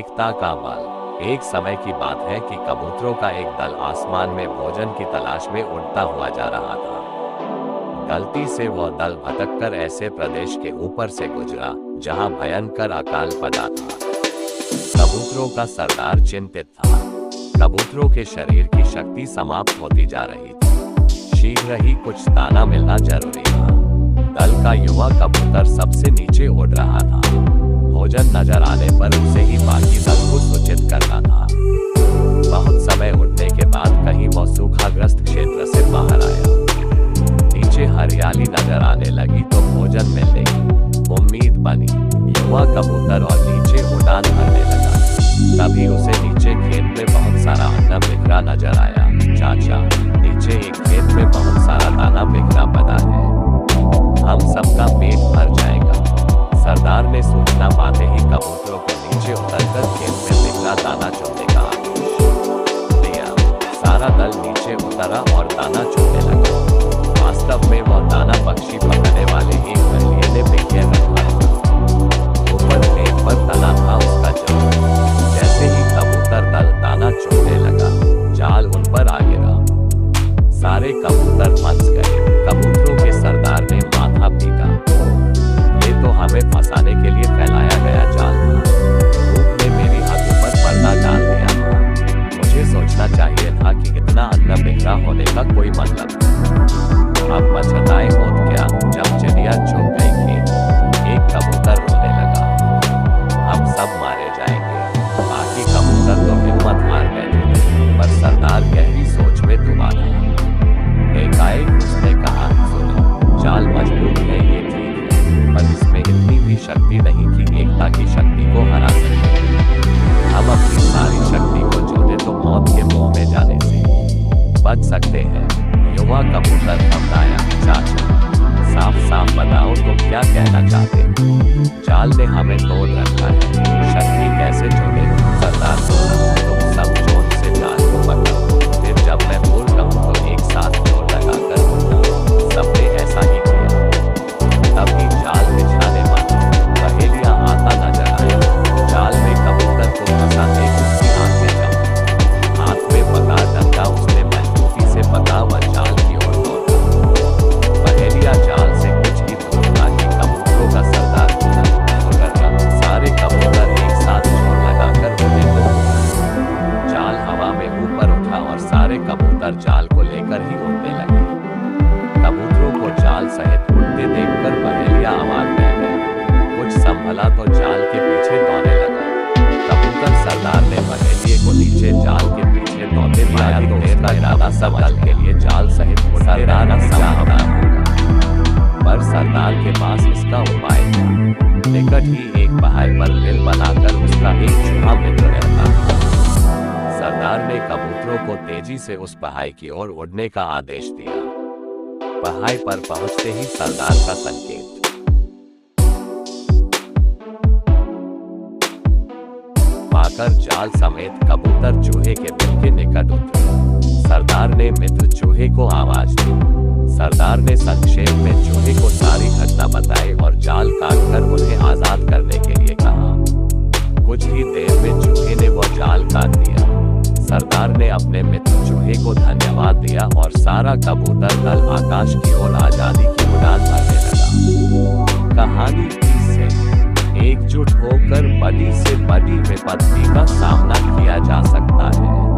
एकता का बल। एक समय की बात है कि कबूतरों का एक दल आसमान में भोजन की तलाश में उड़ता हुआ जा रहा था। गलती से वह दल भटककर ऐसे प्रदेश के ऊपर से गुजरा जहां भयंकर अकाल पड़ा था। कबूतरों का सरदार चिंतित था। कबूतरों के शरीर की शक्ति समाप्त होती जा रही थी। शीघ्र ही कुछ दाना मिलना जरूरी था। दल का युवा कबूतर सबसे नीचे उड़ रहा था। भोजन नजर आने पर उसे ही बाकी दल को सूचित करना था। बहुत समय उड़ने के बाद कहीं वह सूखाग्रस्त क्षेत्र से बाहर आया। नीचे हरियाली नजर आने लगी तो भोजन मिलने की उम्मीद बनी। युवा कबूतर और नीचे उड़ान भरने लगा। तभी उसे नीचे खेत में बहुत सारा अन्न बिखरा नजर आया। चाचा, नीचे एक खेत में बहुत सारा दाना बिखरा पड़ा है, हम सबका पेट भर जाएगा। सरदार ने सूचना पाते ही कबूतरों को नीचे उतरकर खेत में बिखरा दाना चुनने का आदेश दिया। सारा दल नीचे उतरा और दाना चुनने लगा। वास्तव में वह दाना पक्षी पकड़ने वाले एक बल्लिए ने बिखेर रखा था। ऊपर खेत पर तना था उसका जाल। जैसे ही कबूतर दल दाना चुनने लगा, जाल उन पर आ गिरा। सारे कबूतर फंस गए। कबूतरों के सरदार ने माथा पीटा। ये तो हमें फंसाने के लिए फैलाया गया जाल था। धूप ने मेरी आंखों पर पर्दा डाल दिया था। मुझे सोचना चाहिए था कि इतना अन्न बिखरा होने का कोई मतलब नहीं। अब पछताए होत क्या जब चिड़िया चुग गई थी। एक कबूतर रोने लगा, हम सब मारे जाएंगे। बाकी कबूतर तो हिम्मत हार बैठे थे, पर सरदार गहरी सोच में डूबा था। एकाएक उसने कहा, सुनो, जाल मजबूत है ये ठीक है, पर इसमें इतनी भी शक्ति नहीं कि एकता की शक्ति को हरा सके। हम अपनी सारी शक्ति को जोड़े तो मौत के मुंह में जाने से बच सकते हैं। युवा कबूतर घबराया। चाचा, साफ साफ बताओ तुम क्या कहना चाहते हो? जाल ने हमें तोड़ रखा है, शक्ति कैसे जोड़े? सरदार बोला, तुम सब जोर से जाल को पकड़ो, फिर जब मैं बोल कहूं तो एक साथ जोर लगाकर उड़ना। सबने ऐसा ही किया। तभी जाल बिछाने माना। पहेलियां आता नजर आया। जाल में कबूतर को फंसाते उसकी आंखें चमकी। हाथ में पका डंडा उसने मजबूती से पका व जाल की ओर दौड़ा। पहेलिया जाल से कुछ ही दूर था कि कबूतरों का सरदार उतरा। सारे कबूतर एक साथ जोर लगाकर उड़े तो जाल हवा में ऊपर उठा और सारे कबूतर जाल को लेकर ही उड़ने लगे। कबूतरों को जाल सहित उड़ते देखकर पहेलिया अवाक रह गया। कुछ संभला तो जाल के पीछे दौड़ने लगा। कबूतर सरदार ने पहेलिये को नीचे जाल के पीछे दौड़ते पाया तो उसका इरादा सब दल के लिए जाल सहित उड़ते रहना संभव न होगा। पर सरदार के पास इसका उपाय था। निकट ही एक पहाड़ पर दिल बनाकर उसका एक चूहा मित्र रहता था। सरदार ने कबूतरों को तेजी से उस पहाड़ की ओर उड़ने का आदेश दिया। पहाड़ पर पहुंचते ही सरदार का संकेत पाकर जाल समेत कबूतर चूहे के बिल के निकट उतरे। सरदार ने मित्र चूहे को आवाज दी। सरदार ने संक्षेप में चूहे को सारी घटना बताई और जाल काटकर उन्हें आजाद करने के लिए कहा। कुछ ही देर में चूहे ने वो जाल काट दिया। सरदार ने अपने मित्र चूहे को धन्यवाद दिया और सारा कबूतर दल आकाश की ओर आजादी की उड़ान भरने लगा। कहानी से एकजुट होकर बड़ी से बड़ी विपत्ति का सामना किया जा सकता है।